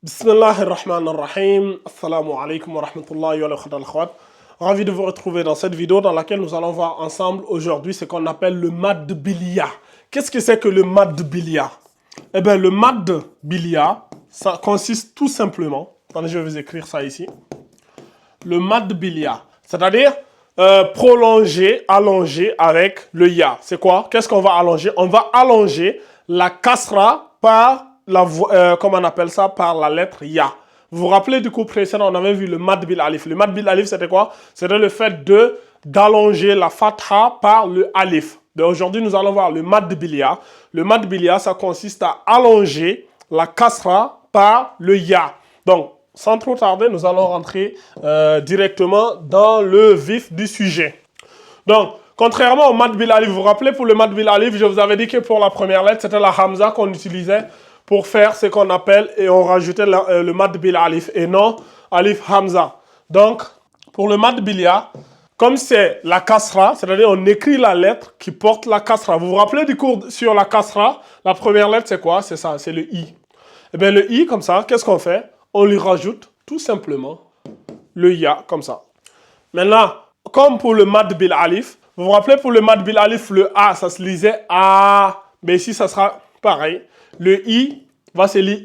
Bismillahirrahmanirrahim. Assalamu alaikum wa rahmatullahi wa barakatuh. Ravi de vous retrouver dans cette vidéo dans laquelle nous allons voir ensemble aujourd'hui ce qu'on appelle le mad bilia. Qu'est-ce que c'est que le mad bilia? Eh bien, le mad bilia, ça consiste tout simplement, attendez, je vais vous écrire ça ici. Le mad bilia, c'est-à-dire prolonger, allonger avec le ya. C'est quoi? Qu'est-ce qu'on va allonger? On va allonger la kasra par comment on appelle ça, par la lettre ya. Vous vous rappelez du coup précédent, on avait vu le mad bil alif. Le mad bil alif, c'était quoi? C'était le fait d'allonger la fatha par le alif. Aujourd'hui, nous allons voir le mad bilia. Le mad bilia, ça consiste à allonger la kasra par le ya. Donc, sans trop tarder, nous allons rentrer directement dans le vif du sujet. Donc, contrairement au mad bil alif, vous vous rappelez, pour le mad bil alif, je vous avais dit que pour la première lettre, c'était la hamza qu'on utilisait pour faire ce qu'on appelle, et on rajoutait le mad bil alif, et non alif hamza. Donc, pour le mad bilia, comme c'est la kasra, c'est-à-dire on écrit la lettre qui porte la kasra. Vous vous rappelez du cours sur la kasra? La première lettre, c'est quoi? C'est ça, c'est le i. Eh bien, le i, comme ça, qu'est-ce qu'on fait? On lui rajoute tout simplement le ya, comme ça. Maintenant, comme pour le mad bil alif, vous vous rappelez pour le mad bil alif, le a, ça se lisait a. Mais ici, ça sera pareil. Le i va se lire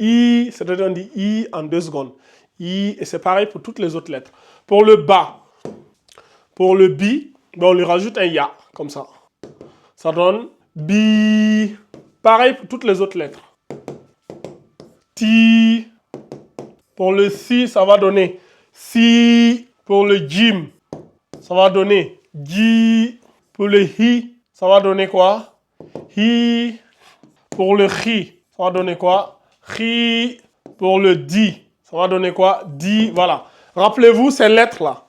i, c'est-à-dire on dit i en 2 secondes. I, et c'est pareil pour toutes les autres lettres. Pour le ba, pour le bi, ben on lui rajoute un ya, comme ça. Ça donne bi. Pareil pour toutes les autres lettres. Ti. Pour le si, ça va donner si. Pour le jim, ça va donner ji. Pour le hi, ça va donner quoi? Hi. Pour le chi, ça va donner quoi? Chi. Pour le di, ça va donner quoi? Di. Voilà. Rappelez-vous ces lettres-là.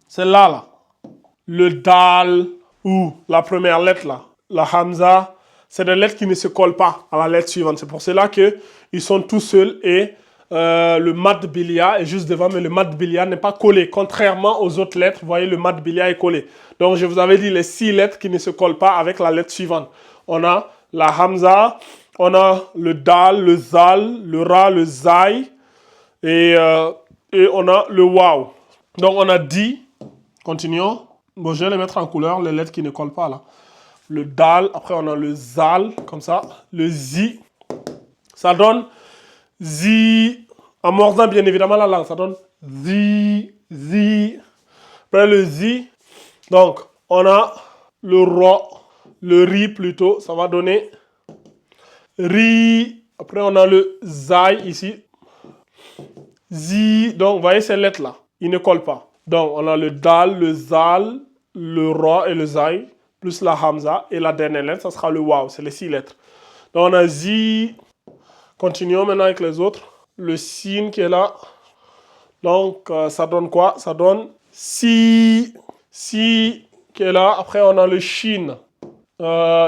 Celle-là, là. Le dal ou la première lettre, là. La hamza, c'est des lettres qui ne se collent pas à la lettre suivante. C'est pour cela qu'ils sont tout seuls et le mad bilia est juste devant, mais le mad bilia n'est pas collé. Contrairement aux autres lettres, vous voyez, le mad bilia est collé. Donc, je vous avais dit les 6 lettres qui ne se collent pas avec la lettre suivante. On a la hamza, on a le dal, le zal, le ra, le zai, et on a le waw. Donc, on a di. Continuons. Bon, je vais les mettre en couleur, les lettres qui ne collent pas là. Le dal, après on a le zal, comme ça. Le zi, ça donne zi. En mordant bien évidemment la langue, ça donne zi, zi. Après le zi, donc on a le ro, le ri plutôt, ça va donner ri. Après on a le zai ici. Zi, donc vous voyez ces lettres là, ils ne collent pas. Donc on a le dal, le zal, le ro et le zai, plus la hamza, et la dernière lettre, ça sera le waw, c'est les 6 lettres. Donc on a zi. Continuons maintenant avec les autres. Le sin qui est là. Donc ça donne quoi? Ça donne si. Si qui est là. Après on a le shin.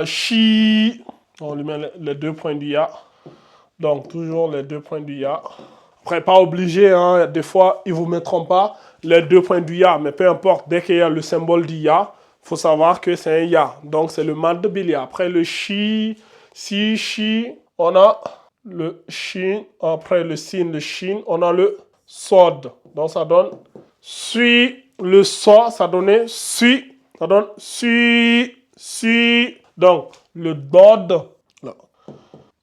Shi. On lui met les 2 points du ya. Donc toujours les 2 points du ya. Après pas obligé, hein, des fois ils ne vous mettront pas les 2 points du ya. Mais peu importe, dès qu'il y a le symbole du ya, il faut savoir que c'est un ya. Donc c'est le mad bilia. Après le shi, si, shi, on a le shin. Après le sin, le shin, on a le sod. Donc ça donne sui. Le so, ça donnait sui. Ça donne sui, sui. Donc le dod. Là.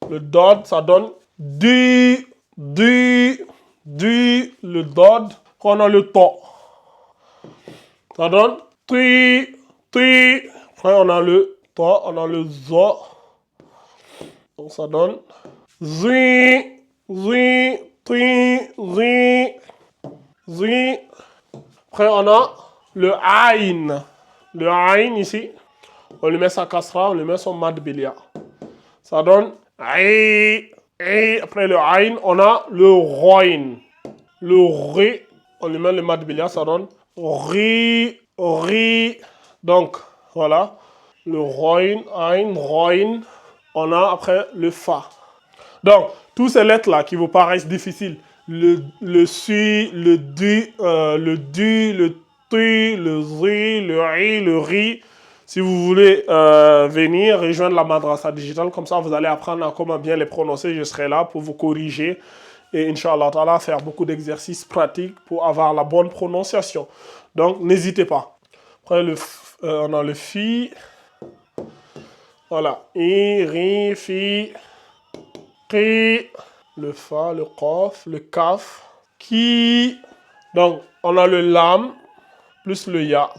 Le dod, ça donne du, du. Le dod. On a le to. Ça donne tri, tri. Après, on a le to, on a le zo. Donc, ça donne zi, zi, tri, zi, zi. Après, on a le aïn. Le aïn ici. On lui met sa kasra, on lui met son mad bilia. Ça donne aï, aï. Après le aïn, on a le roin. Le ri, on lui met le mad bilia, ça donne ri, ri. Donc, voilà. Le roin, aïn, roin. On a après le fa. Donc, toutes ces lettres-là qui vous paraissent difficiles, le su, le du, le tu, le zi, le ri, le ri, Si vous voulez venir rejoindre la Madrasa Digital, comme ça vous allez apprendre à comment bien les prononcer. Je serai là pour vous corriger et Inch'Allah Ta'ala faire beaucoup d'exercices pratiques pour avoir la bonne prononciation. Donc n'hésitez pas. Après on a le fi. Voilà. I, ri, fi, qi. Le fa, le qaf, le kaf. Ki. Donc on a le lam plus le ya.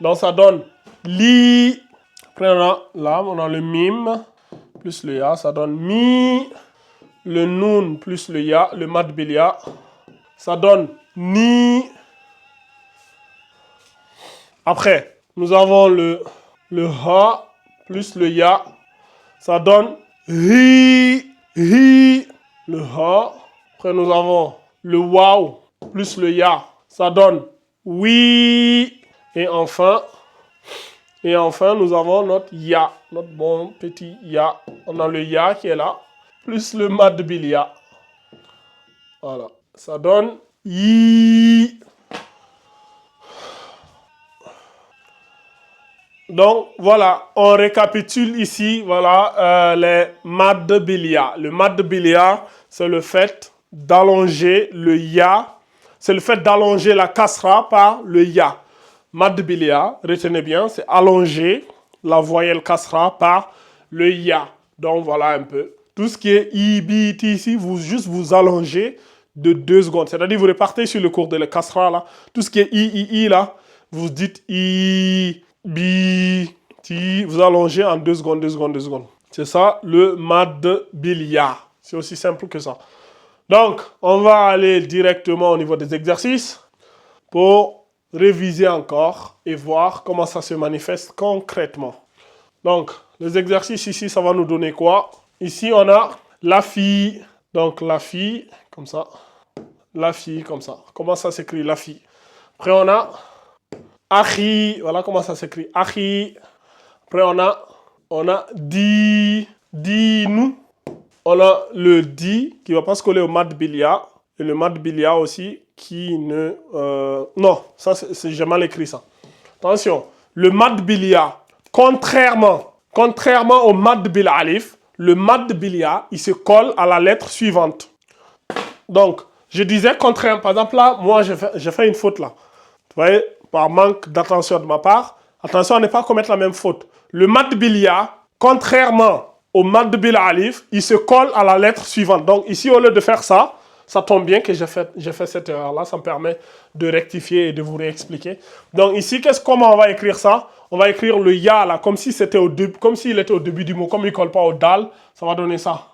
Donc ça donne li. Après on a lam, on a le mim plus le ya. Ça donne mi. Le noun plus le ya, le mad bil ya. Ça donne ni. Après, nous avons le ha plus le ya. Ça donne hi. Hi. Le ha. Après, nous avons le waw plus le ya. Ça donne oui. Et enfin, nous avons notre ya. Notre bon petit ya. On a le ya qui est là. Plus le mad bil ya. Voilà. Ça donne yi. Donc, voilà, on récapitule ici, voilà, les mad bil ya. Le mad bil ya, c'est le fait d'allonger le ya. C'est le fait d'allonger la kasra par le ya. Mad bil ya, retenez bien, c'est allonger la voyelle kasra par le ya. Donc, voilà un peu. Tout ce qui est i, bi, ti ici, vous allongez de 2 secondes. C'est-à-dire, vous repartez sur le cours de la kasra, là. Tout ce qui est i, là, vous dites i, bi, ti, vous allongez en 2 secondes, 2 secondes, 2 secondes. C'est ça, le mad bil ya. C'est aussi simple que ça. Donc, on va aller directement au niveau des exercices pour réviser encore et voir comment ça se manifeste concrètement. Donc, les exercices ici, ça va nous donner quoi? Ici, on a la fille. Donc, la fille, comme ça. La fille, comme ça. Comment ça s'écrit, la fille? Après, on a achi. Voilà comment ça s'écrit, achi. Après, on a di. Di, nous. On a le di qui ne va pas se coller au mad bil ya. Et le mad bil ya aussi qui ne... non, ça, j'ai mal écrit ça. Attention, le mad bil ya, contrairement au mad bil alif, le mad bil ya, il se colle à la lettre suivante. Donc, je disais contrairement. Par exemple, là, moi, j'ai fait une faute là. Vous voyez, par manque d'attention de ma part. Attention à ne pas commettre la même faute. Le mad bil ya, contrairement au mad bil alif, il se colle à la lettre suivante. Donc, ici, au lieu de faire ça, ça tombe bien que j'ai fait cette erreur-là. Ça me permet de rectifier et de vous réexpliquer. Donc, ici, comment on va écrire ça? On va écrire le ya là, comme si c'était comme s'il était au début du mot. Comme il ne colle pas au dal, ça va donner ça.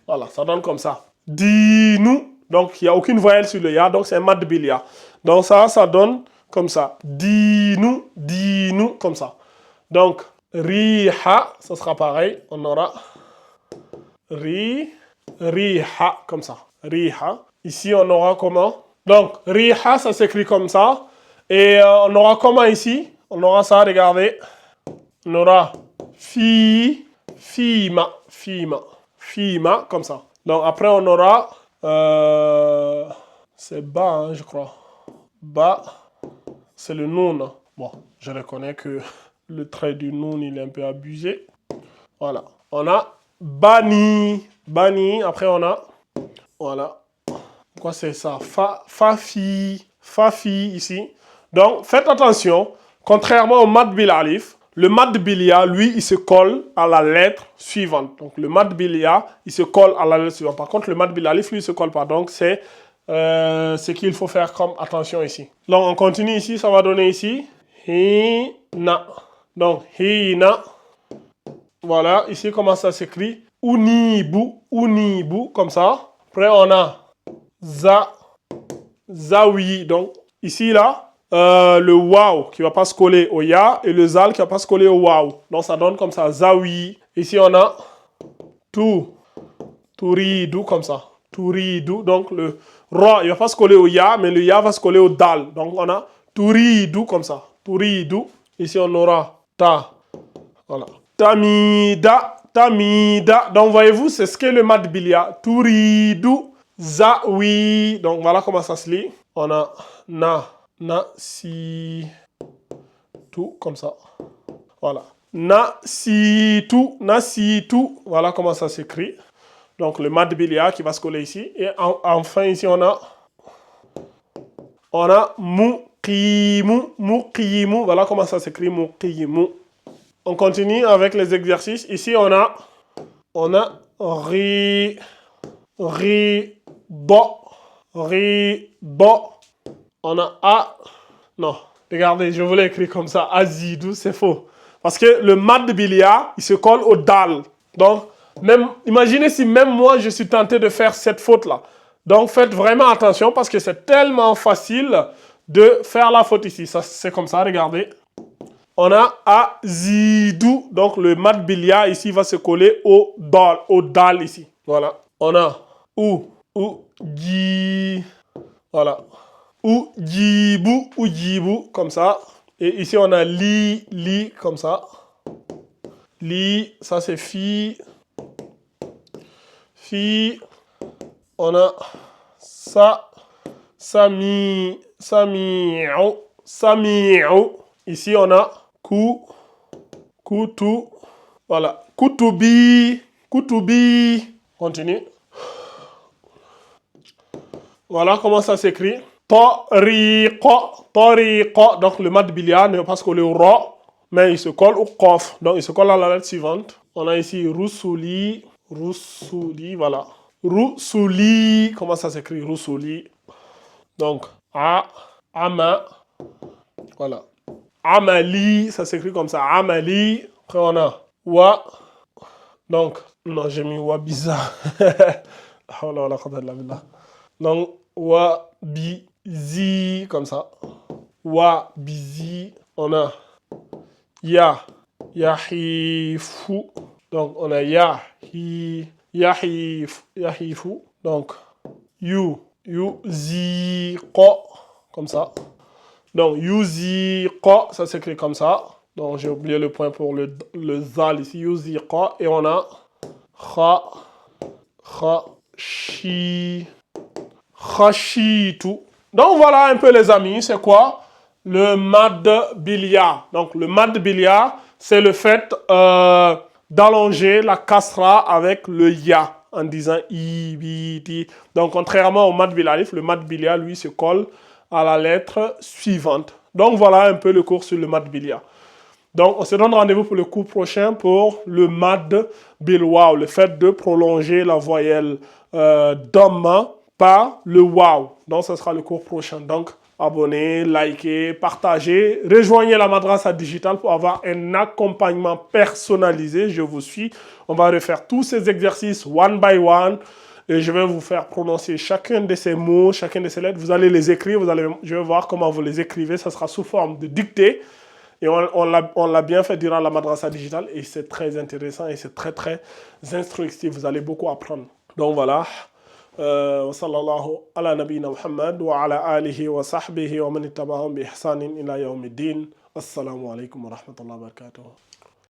Voilà, ça donne comme ça. Dis-nous. Donc, il n'y a aucune voyelle sur le ya, donc c'est un mad bil ya. Donc, ça donne comme ça. Dis-nous, comme ça. Donc, riha, ça sera pareil. On aura riha, comme ça. Riha. Ici, on aura comment? Donc, riha, ça s'écrit comme ça. Et on aura comment ici? On aura ça, regardez. On aura fima, comme ça. Donc, après, on aura... c'est ba, hein, je crois. Ba, c'est le noun. Bon, je reconnais que le trait du noun, il est un peu abusé. Voilà. On a bani. Après, on a... Voilà. Quoi c'est ça? Fafi ici. Donc, faites attention. Contrairement au mad bil alif, le mad bil ya, lui, il se colle à la lettre suivante. Donc, le mad bil ya, il se colle à la lettre suivante. Par contre, le mad bil alif, lui, il se colle pas. Donc, c'est ce qu'il faut faire comme attention ici. Donc, on continue ici. Ça va donner ici. Hina. Donc, hina. Voilà. Ici, comment ça s'écrit? Unibu, comme ça. Après, on a zawi. Donc, ici, là, le waw qui ne va pas se coller au ya et le zal qui ne va pas se coller au waw. Donc, ça donne comme ça, zawi. Ici, on a turidu, comme ça. Turidu. Donc, le ra, il ne va pas se coller au ya, mais le ya va se coller au dal. Donc, on a turidu, comme ça. Turidu. Ici, on aura ta. Voilà. Tamida. Donc, voyez-vous, c'est ce qu'est le mad bil ya. Turidu. Zawi. Donc, voilà comment ça se lit. On a na, si, tout, comme ça. Voilà. Nasitu, nasitu. Voilà comment ça s'écrit. Donc le mad bilia qui va se coller ici. Et enfin ici on a muqimu, muqimu. Voilà comment ça s'écrit muqimu. On continue avec les exercices. Ici on a bo. On a a. Non, regardez, je voulais écrire comme ça. Azidou, c'est faux. Parce que le mad bilia, il se colle au dal. Donc, même, imaginez si même moi, je suis tenté de faire cette faute-là. Donc, faites vraiment attention parce que c'est tellement facile de faire la faute ici. Ça, c'est comme ça, regardez. On a azidou. Donc, le mad bilia ici va se coller au dal ici. Voilà. On a ji. Voilà. Ujibu, comme ça. Et ici, on a li, comme ça. Li, ça c'est fi. Fi. On a sami'u. Ici, on a kutu. Voilà. Kutubi. Continue. Voilà comment ça s'écrit. Tariqa. Donc le mad bilia ne va pas se coller au ra, mais il se colle au qaf. Donc il se colle à la lettre suivante. On a ici rusuli, voilà. Rusuli, comment ça s'écrit rusuli? Donc ama, voilà. Amali, ça s'écrit comme ça. Amali. Après on a wa. Donc, non, j'ai mis wa bizarre. Donc, wa bizi, comme ça. Wa bizi. On a yahifu. Donc, on a yahifu. Donc, yuziqo, comme ça. Donc, yuziqo, ça s'écrit comme ça. Donc, j'ai oublié le point pour le zal ici. Yuziqo. Et on a khashitu. Donc voilà un peu les amis, c'est quoi le mad bilia? Donc le mad bilia, c'est le fait d'allonger la kasra avec le ya en disant i, bi, ti. Donc contrairement au mad bilalif, le mad bilia lui se colle à la lettre suivante. Donc voilà un peu le cours sur le mad bilia. Donc, on se donne rendez-vous pour le cours prochain pour le mad bil waw, le fait de prolonger la voyelle dhamma par le waw. Donc, ce sera le cours prochain. Donc, abonnez, likez, partagez, rejoignez la Madrasa Digital pour avoir un accompagnement personnalisé. Je vous suis. On va refaire tous ces exercices one by one. Et je vais vous faire prononcer chacun de ces mots, chacune de ces lettres. Vous allez les écrire, je vais voir comment vous les écrivez. Ça sera sous forme de dictée. Et on l'a bien fait durant la Madrasa Digital et c'est très intéressant et c'est très instructif. Vous allez beaucoup apprendre. Donc voilà. Wa sallallahu ala nabiyina Muhammad wa ala alihi wa sahbihi wa man ittaba'ahum bi ihsanin ila yawmiddin. Assalamu alaikum wa rahmatullahi wa barakatuh.